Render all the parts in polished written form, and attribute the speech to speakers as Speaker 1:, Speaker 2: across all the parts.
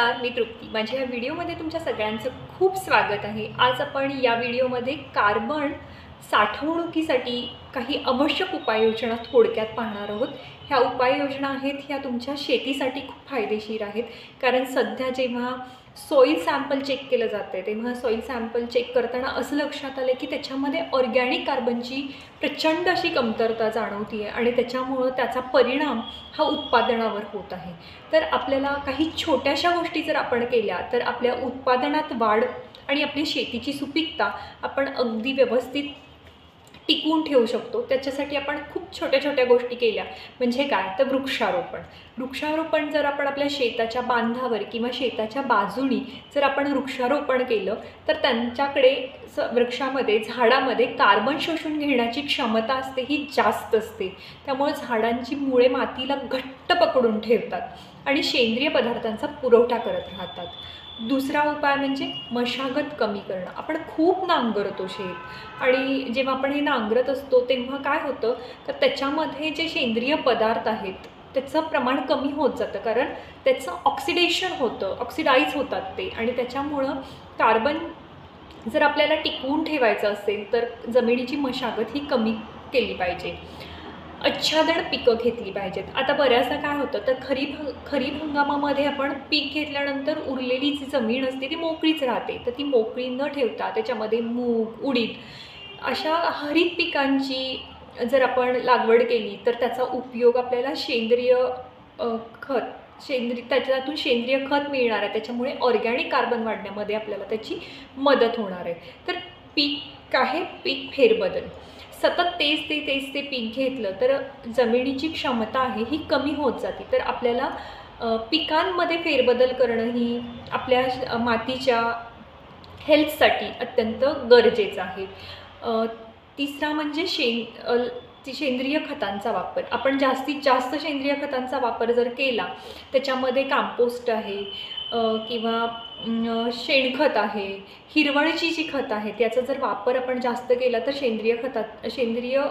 Speaker 1: मी तृप्ती, माझ्या या व्हिडिओमध्ये तुमच्या सगळ्यांचं खूप स्वागत आहे। आज आपण या व्हिडिओमध्ये कार्बन साठवणुकीसाठी काही आवश्यक उपाययोजना थोडक्यात पाहणार आहोत। ह्या उपाययोजना आहेत ह्या तुमच्या शेतीसाठी खूप फायदेशीर आहेत, कारण सध्या जेव्हा सॉइल सॅम्पल चेक केलं जाते तेव्हा सॉइल सॅम्पल चेक करताना असं लक्षात आलं की त्याच्यामध्ये ऑर्गॅनिक कार्बनची प्रचंड अशी कमतरता जाणवते आहे आणि त्याच्यामुळे त्याचा परिणाम हा उत्पादनावर होत आहे। तर आपल्याला काही छोट्याशा गोष्टी जर आपण केल्या तर आपल्या उत्पादनात वाढ आणि आपली शेतीची सुपीकता आपण अगदी व्यवस्थित टिकवून ठेवू शकतो। त्याच्यासाठी आपण खूप छोट्या छोट्या गोष्टी केल्या म्हणजे काय तर वृक्षारोपण जर आपण आपल्या शेताच्या बांधावर किंवा शेताच्या बाजूनी जर आपण वृक्षारोपण केलं तर त्यांच्याकडे वृक्षामध्ये झाडामध्ये कार्बन शोषून घेण्याची क्षमता असते ही जास्त असते, त्यामुळे झाडांची मुळे मातीला घट्ट पकडून ठेवतात आणि सेंद्रिय पदार्थांचा पुरवठा करत राहतात। दुसरा उपाय म्हणजे मशागत कमी करणं। आपण खूप नांगरतो शेत आणि जेव्हा आपण हे नांगरत असतो तेव्हा काय होतं तर त्याच्यामध्ये जे सेंद्रिय पदार्थ आहेत त्याचं प्रमाण कमी होत जातं, कारण त्याचं ऑक्सिडेशन होतं, ऑक्सिडाइज होतात ते, आणि त्याच्यामुळं कार्बन जर आपल्याला टिकवून ठेवायचं असेल तर जमिनीची मशागत ही कमी केली पाहिजे। आच्छादन पिकं घेतली पाहिजेत। आता बऱ्याचदा काय होतं तर खरीप हंगामामध्ये आपण पीक घेतल्यानंतर उरलेली जी जमीन असते ती मोकळीच राहते, तर ती मोकळी न ठेवता त्याच्यामध्ये मूग, उडीद अशा हरित पिकांची जर आपण लागवड केली तर त्याचा उपयोग आपल्याला त्याच्यातून सेंद्रिय खत मिळणार आहे, त्याच्यामुळे ऑर्गॅनिक कार्बन वाढण्यामध्ये आपल्याला त्याची मदत होणार आहे। तर पीक फेरबदल, सतत तेच ते पीक घेतलं तर जमिनीची क्षमता आहे ही कमी होत जाते, तर आपल्याला पिकांमध्ये फेरबदल करणं ही आपल्या मातीच्या हेल्थसाठी अत्यंत गरजेचं आहे। तिसरा म्हणजे सेंद्रिय खतांचा वापर। आपण जास्तीत जास्त सेंद्रिय खतांचा वापर जर केला, त्याच्यामध्ये कंपोस्ट आहे किंवा शेणखत आहे, हिरवळीची जी खतं आहेत याचा जर वापर आपण जास्त केला तर सेंद्रिय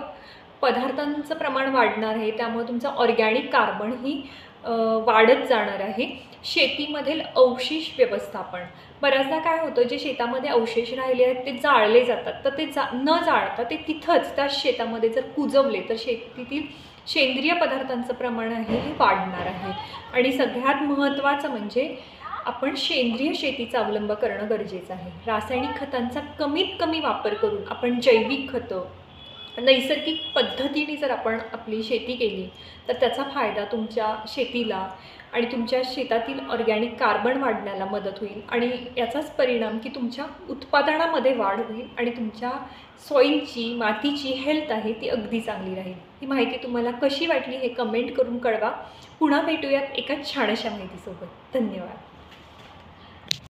Speaker 1: पदार्थांचं प्रमाण वाढणार आहे, त्यामुळे तुमचं ऑर्गॅनिक कार्बन ही वाढत जाणार आहे। शेतीमधील अवशेष व्यवस्थापन, बऱ्याचदा काय होतं जे शेतामध्ये अवशेष राहिले आहेत ते जाळले जातात, तर ते न जाळता ते तिथंच त्या शेतामध्ये जर कुजवले तर शेतीतील सेंद्रिय पदार्थांचं प्रमाण आहे हे वाढणार आहे। आणि सगळ्यात महत्त्वाचं म्हणजे आपण सेंद्रिय शेतीचा अवलंब करणं गरजेचं आहे। रासायनिक खतांचा कमीत कमी वापर करून आपण जैविक खतं नैसर्गिक पद्धतीने जर आपण आपली शेती केली तर त्याचा फायदा तुमच्या शेतीला आणि तुमच्या शेतातील ऑर्गॅनिक कार्बन वाढण्याला मदत होईल आणि याचाच परिणाम की तुमच्या उत्पादनामध्ये वाढ होईल आणि तुमच्या सॉईलची मातीची हेल्थ आहे ती अगदी चांगली राहील। ही माहिती तुम्हाला कशी वाटली हे कमेंट करून कळवा। पुन्हा भेटूयात एका छानशा माहितीसोबत। धन्यवाद।